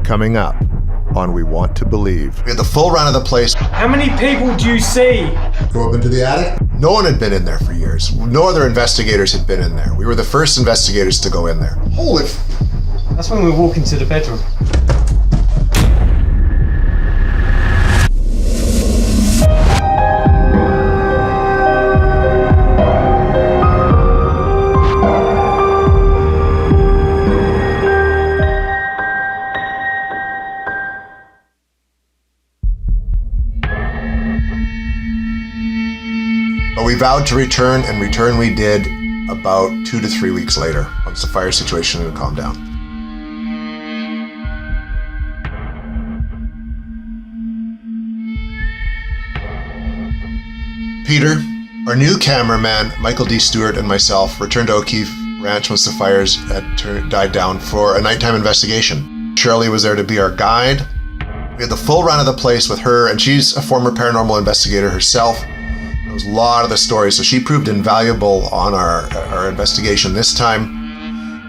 Coming up on We Want to Believe. We had the full run of the place. How many people do you see? Go up into the attic? No one had been in there for years. No other investigators had been in there. We were the first investigators to go in there. Holy... That's when we walk into the bedroom. But we vowed to return, and return we did about 2 to 3 weeks later, once the fire situation had calmed down. Peter, our new cameraman, Michael D. Stewart, and myself returned to O'Keefe Ranch once the fires had died down for a nighttime investigation. Shirley was there to be our guide. We had the full run of the place with her, and she's a former paranormal investigator herself. There was a lot of the stories, so she proved invaluable on our investigation this time.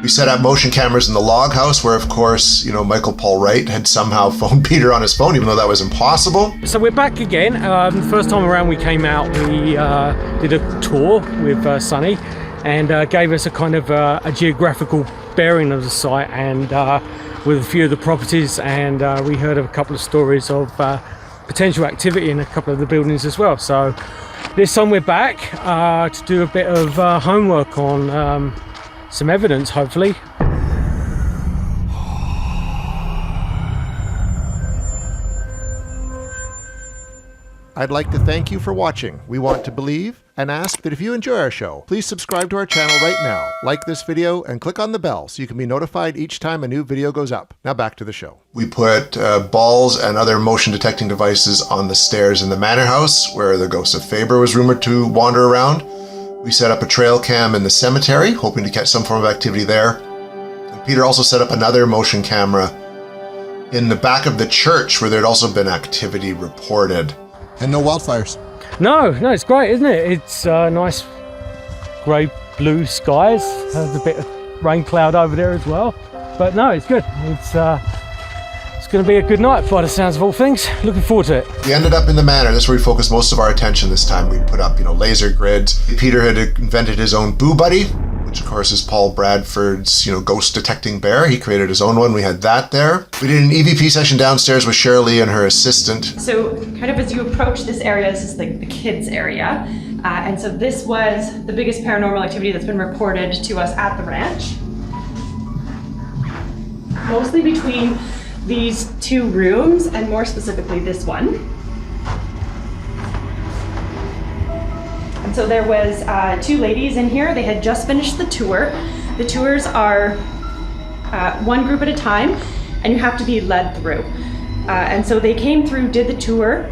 We set up motion cameras in the log house where, of course, Michael Paul Wright had somehow phoned Peter on his phone, even though that was impossible. So we're back again. The first time around we came out, we did a tour with Sonny and gave us a kind of a geographical bearing of the site and with a few of the properties, and we heard of a couple of stories of potential activity in a couple of the buildings as well. So this time we're back to do a bit of homework on some evidence, hopefully. I'd like to thank you for watching We Want to Believe and ask that if you enjoy our show, please subscribe to our channel right now, like this video, and click on the bell so you can be notified each time a new video goes up. Now back to the show. We put balls and other motion detecting devices on the stairs in the manor house where the ghost of Faber was rumored to wander around. We set up a trail cam in the cemetery, hoping to catch some form of activity there. And Peter also set up another motion camera in the back of the church where there'd also been activity reported. And no wildfires. No, it's great, isn't it? It's nice grey blue skies. There's a bit of rain cloud over there as well. But no, it's good. It's going to be a good night by the sounds of all things. Looking forward to it. We ended up in the manor. That's where we focused most of our attention this time. We put up, laser grids. Peter had invented his own Boo Buddy, which of course is Paul Bradford's, ghost detecting bear. He created his own one. We had that there. We did an EVP session downstairs with Shirley and her assistant. So kind of as you approach this area, this is like the kids area. And so this was the biggest paranormal activity that's been reported to us at the ranch. Mostly between these two rooms, and more specifically this one. And so there was two ladies in here. They had just finished the tour. The tours are one group at a time, and you have to be led through. And so they came through, did the tour.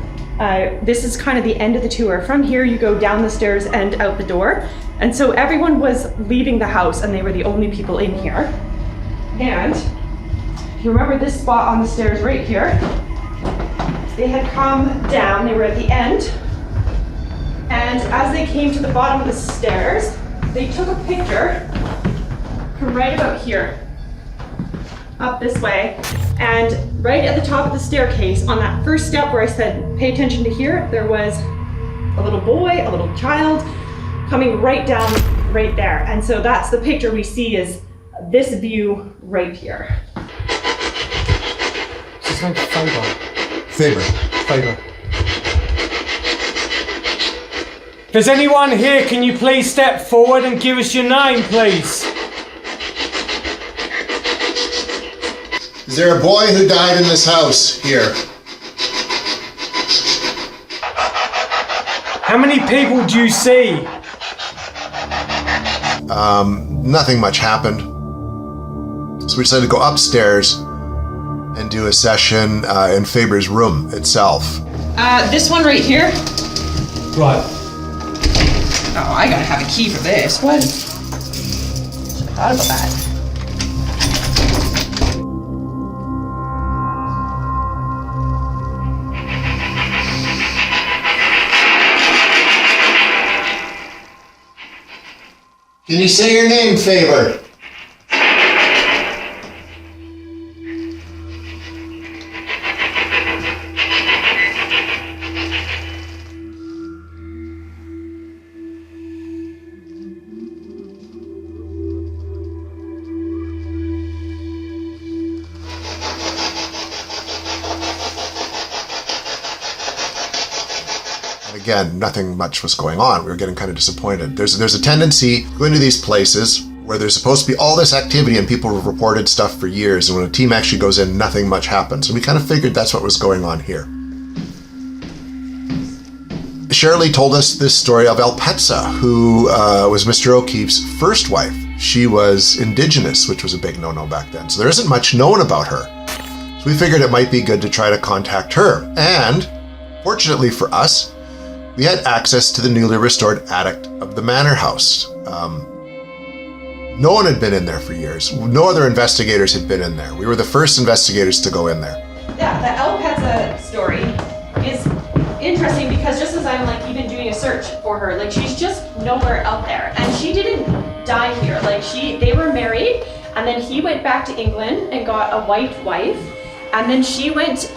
This is kind of the end of the tour. From here, you go down the stairs and out the door. And so everyone was leaving the house, and they were the only people in here. And if you remember this spot on the stairs right here, they had come down, they were at the end, and as they came to the bottom of the stairs, they took a picture from right about here, up this way, and right at the top of the staircase, on that first step where I said, pay attention to here, there was a little boy, a little child, coming right down right there. And so that's the picture we see, is this view right here. His name's Faber. Faber. If there's anyone here, can you please step forward and give us your name, please? Is there a boy who died in this house here? How many people do you see? Nothing much happened. So we decided to go upstairs and do a session in Faber's room itself. This one right here. Right. Oh, I gotta have a key for this. What? Should've thought about that. Can you say your name, Faber? again, nothing much was going on. We were getting kind of disappointed. There's a tendency going to these places where there's supposed to be all this activity and people have reported stuff for years, and when a team actually goes in, nothing much happens. And we kind of figured that's what was going on here. Shirley told us this story of Elpetza, who was Mr. O'Keefe's first wife. She was indigenous, which was a big no-no back then. So there isn't much known about her. So we figured it might be good to try to contact her. And fortunately for us, we had access to the newly restored attic of the manor house. No one had been in there for years. No other investigators had been in there. We were the first investigators to go in there. Yeah, the Elpetza story is interesting because just as I'm like even doing a search for her, like she's just nowhere out there, and she didn't die here. Like they were married, and then he went back to England and got a white wife, and then she went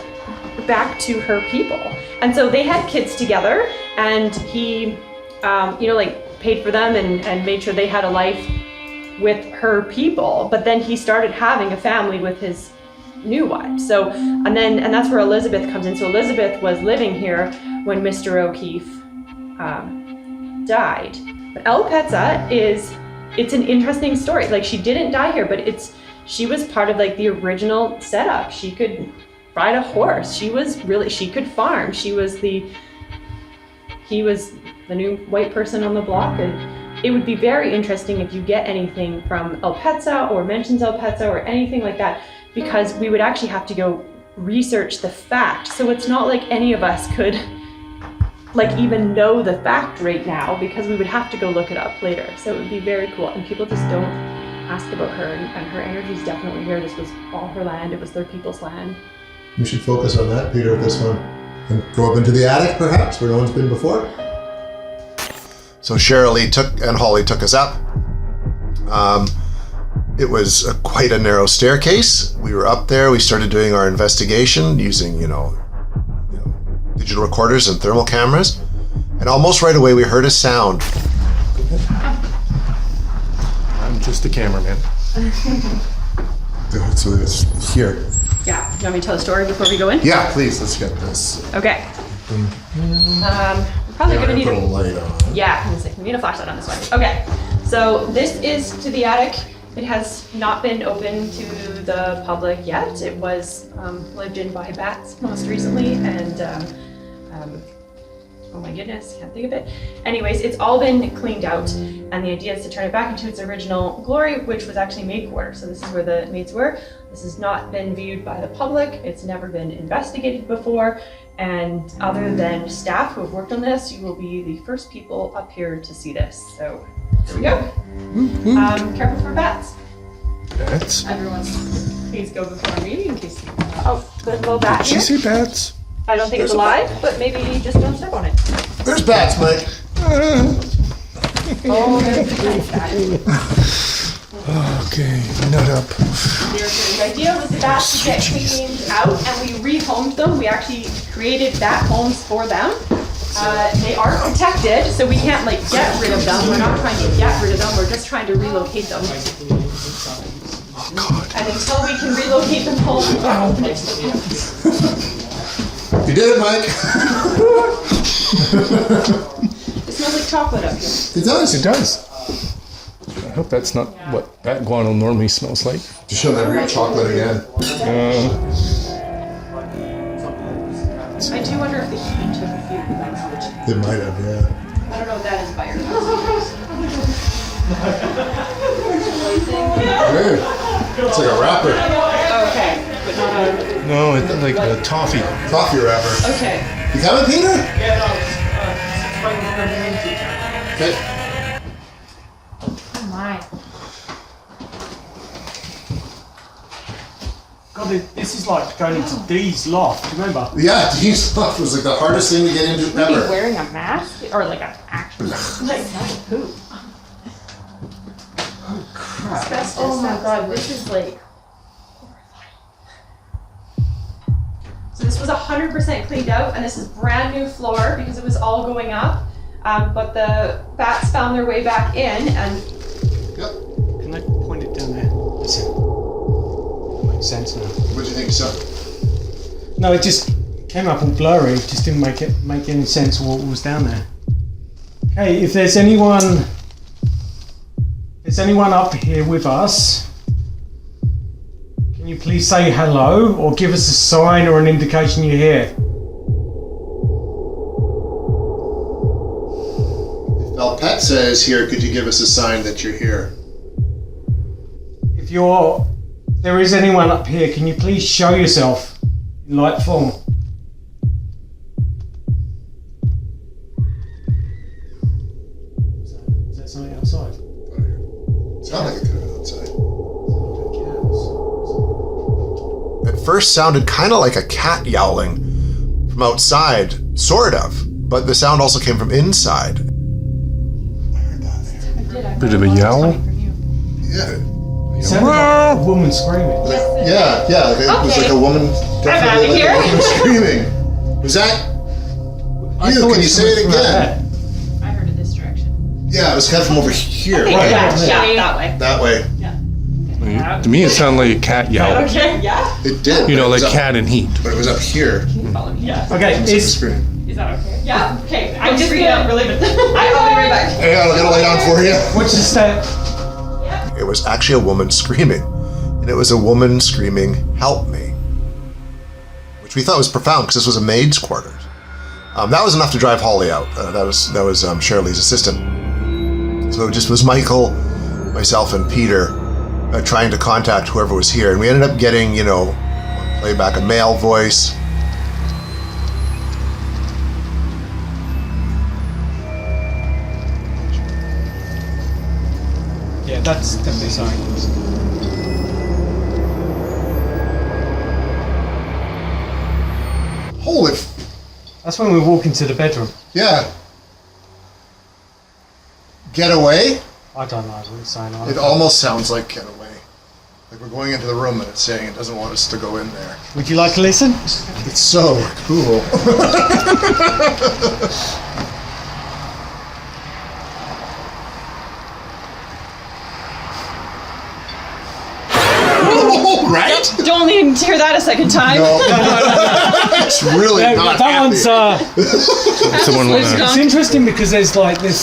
back to her people, and so they had kids together, and he, like paid for them and made sure they had a life with her people. But then he started having a family with his new wife. So, and that's where Elizabeth comes in. So Elizabeth was living here when Mr. O'Keefe died. But Elpetza it's an interesting story. Like she didn't die here, but she was part of like the original setup. She could ride a horse. She could farm. He was the new white person on the block. And it would be very interesting if you get anything from Elpetza or mentions Elpetza or anything like that, because we would actually have to go research the fact. So it's not like any of us could like even know the fact right now, because we would have to go look it up later. So it would be very cool. And people just don't ask about her, and her energy is definitely here. This was all her land. It was their people's land. We should focus on that, Peter, with this one. And go up into the attic, perhaps, where no one's been before. So Shirley and Holly took us up. It was quite a narrow staircase. We were up there. We started doing our investigation using, digital recorders and thermal cameras. And almost right away, we heard a sound. I'm just a cameraman. So it's here. Yeah. You want me to tell a story before we go in? Yeah, please, let's get this. Okay. We're probably gonna need put a light on. Yeah, we need a flashlight on this one. Okay, so this is to the attic. It has not been open to the public yet. It was lived in by bats most recently, and oh my goodness, can't think of it. Anyways, it's all been cleaned out, and the idea is to turn it back into its original glory, which was actually maid quarters. So this is where the maids were. This has not been viewed by the public. It's never been investigated before. And other than staff who have worked on this, you will be the first people up here to see this. So here we go. Careful for bats. Bats? Everyone, please go before me in case. Oh, there's a little bat Did you here. see bats? I don't think it's alive, but maybe just don't step on it. There's bats, Mike. Oh, there's a nice bat. Okay, nut up. The idea was the bats to get cleaned out, and we rehomed them. We actually created bat homes for them. They are protected, so we can't like get rid of them. We're not trying to get rid of them. We're just trying to relocate them. Oh God. And until we can relocate them home, we can't finish them. You did it, Mike. It smells like chocolate up here. It does. It does. I hope that's not what bat guano normally smells like. To show that real chocolate again. I do wonder if the heat took a few things. It might have, yeah. I don't know what that is by your Weird. It's like a wrapper. Okay, but not a. No, it's like a toffee. Coffee wrapper. Okay. You coming, Peter? Okay. Oh my. God, this is like going into Dee's loft. Do you remember? Yeah, Dean's stuff was like the hardest thing to get into Maybe ever. wearing a mask or like an actual like poop. Oh crap! Oh my god, this is like. So this was 100% cleaned out, and this is brand new floor because it was all going up. But the bats found their way back in, and Yep. Can I point it down there? That's it. Makes sense now. What do you think, son? No, it just came up all blurry, just didn't make any sense of what was down there. Okay, if there's anyone up here with us, can you please say hello or give us a sign or an indication you're here? If Belpet says here, could you give us a sign that you're here? If there is anyone up here, can you please show yourself in light form? Is that something outside? Sound like it could have been outside. At first sounded kind of like a cat yowling from outside, sort of, but the sound also came from inside. I heard that there. Bit of a yowl. Yeah. It sounded like a woman screaming. Yeah. It was like a woman, definitely like a woman screaming. Was that you? Can you say it again? I heard it this direction. Yeah, it was kind of from over here, Okay, right? yeah, that way. That way. To me, it sounded like a cat yowl. Okay, yeah. It did. You know, but it like was up- cat in heat. But it was up here. Follow me. Yeah. Okay, Is that okay? Yeah. Okay. I'm just gonna really. I'll be right back. Hey, I'll get a light on for you. what's the step? It was actually a woman screaming. And it was a woman screaming, "Help me." Which we thought was profound because this was a maid's quarters. That was enough to drive Holly out. That was Shirley's assistant. So it just was Michael, myself, and Peter trying to contact whoever was here. And we ended up getting, playback a male voice. Yeah, that's definitely something. Holy, That's when we walk into the bedroom. yeah. Get away? I don't know what it's saying. It almost sounds like get away. Like we're going into the room and it's saying it doesn't want us to go in there. Would you like to listen? It's so cool. Right? Don't need to hear that a second time. No. It's really not that happy. one's Someone wanna- it's interesting because there's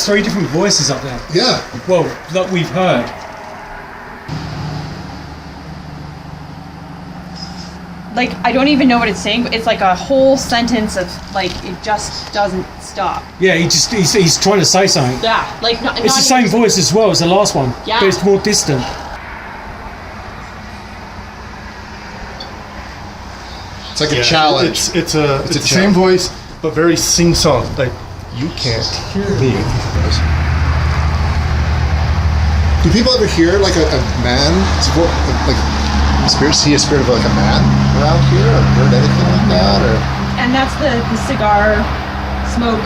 three different voices up there. Yeah. Well, that we've heard. Like, I don't even know what it's saying, but it's like a whole sentence of, like, it just doesn't stop. Yeah, he's trying to say something. Yeah, like, not It's the same voice as well as the last one, Yeah. but it's more distant. It's like a challenge. It's the challenge. same voice, but very sing-song. Like, you can't hear me. Do people ever hear like a man, like see a spirit of like a man around here, or heard anything like that, or? And that's the cigar smoke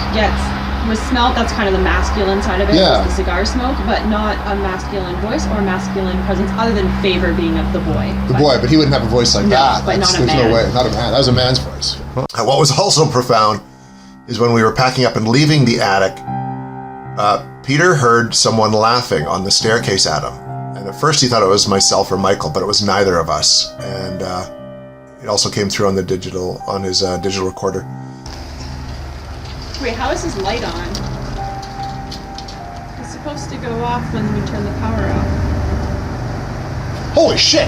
was smelled. That's kind of the masculine side of it. Yeah. Is the cigar smoke, but not a masculine voice or masculine presence, other than favor being of the boy. The boy, but he wouldn't have a voice like No, that. but not a There's man. no way, not a man. That was a man's voice. And what was also profound is when we were packing up and leaving the attic, Peter heard someone laughing on the staircase at him. And at first he thought it was myself or Michael, but it was neither of us. And it also came through on his digital recorder. Wait, how is his light on? It's supposed to go off when we turn the power off. Holy shit!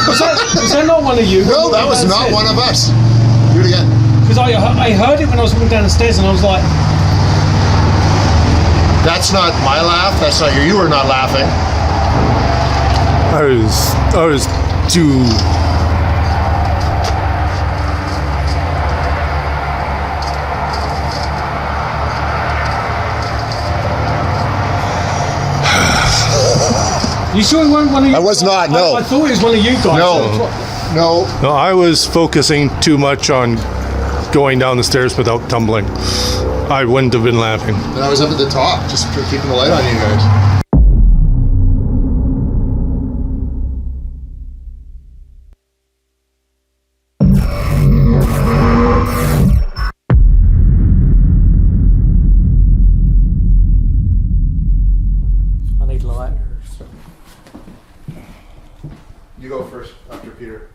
Was that not one of you? No, that was not one of us. Do it again. Because I heard it when I was walking down the stairs and I was like, That's not my laugh. That's not you were not laughing. I was too. you sure it wasn't one of you? I was not, no. I thought it was one of you guys. No. No. No, I was focusing too much on going down the stairs without tumbling. I wouldn't have been laughing. And I was up at the top, just keeping the light on you guys. I need light. You go first after Peter.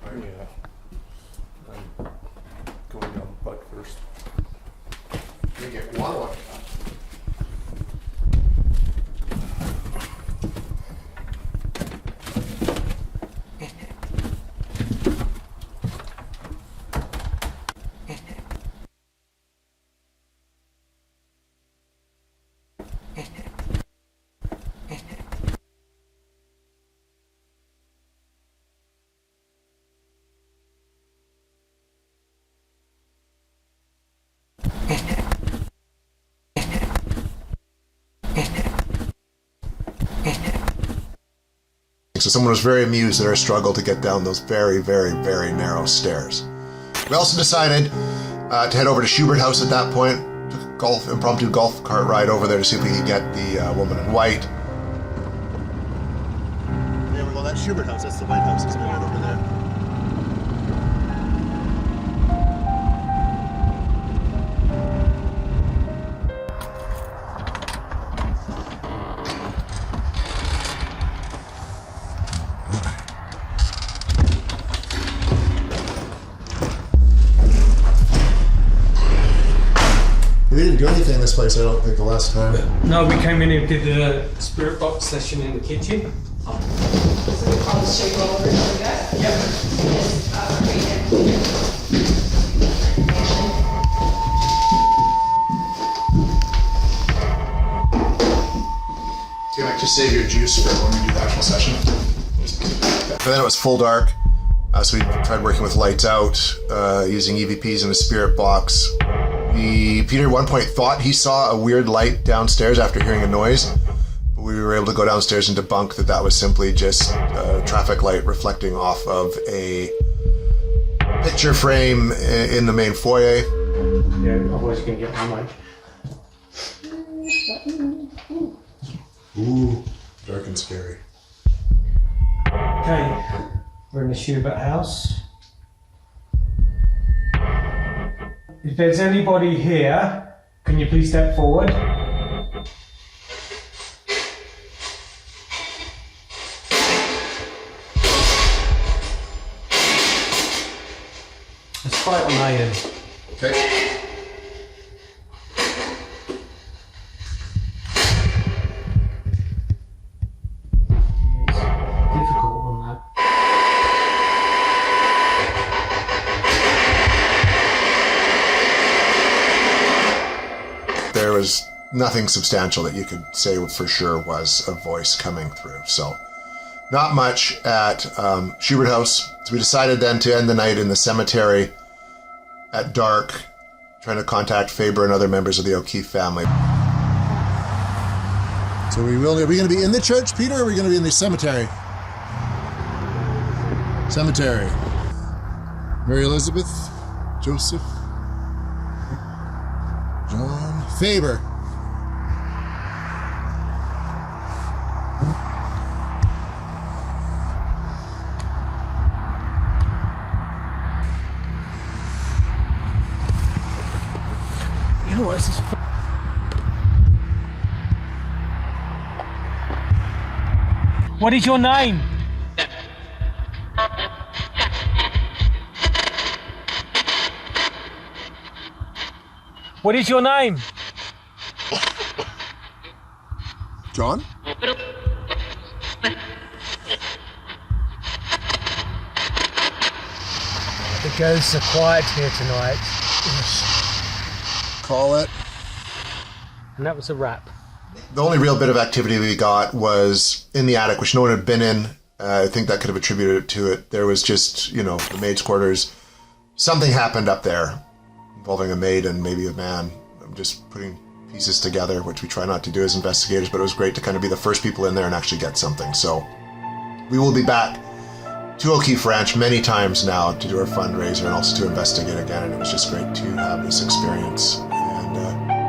So someone was very amused at our struggle to get down those very, very, very narrow stairs. We also decided to head over to Shubat House at that point. Took a impromptu golf cart ride over there to see if we could get the woman in white. There we go, that's Shubat House. That's the White House. It's right over there. We didn't do anything in this place, I don't think, the last time. No, we came in and did the spirit box session in the kitchen. So I'll just show you all over to the guys. Yep. Do you like to save your juice for when we do the actual session? But then it was full dark, so we tried working with lights out, using EVPs in a spirit box. Peter at one point thought he saw a weird light downstairs after hearing a noise, but we were able to go downstairs and debunk that was simply just a traffic light reflecting off of a picture frame in the main foyer. Yeah, otherwise you're going to get my mic. Ooh, dark and scary. Okay, we're in the Shubat House. If there's anybody here, can you please step forward? Let's try it on my end. Okay. It's difficult on that. There was nothing substantial that you could say for sure was a voice coming through. So not much at Shubat House. So we decided then to end the night in the cemetery at dark, trying to contact Faber and other members of the O'Keefe family. So are we going to be in the church, Peter, or are we going to be in the cemetery? Cemetery. Mary Elizabeth, Joseph, John, Faber. You know what, this is What is your name? What is your name? John? The ghosts are quiet here tonight. Call it. And that was a wrap. The only real bit of activity we got was in the attic, which no one had been in. I think that could have attributed to it. There was just, the maid's quarters. Something happened up there involving a maid and maybe a man. I'm just putting pieces together, which we try not to do as investigators, but it was great to kind of be the first people in there and actually get something. So we will be back to O'Keefe Ranch many times now to do our fundraiser and also to investigate again. And it was just great to have this experience. And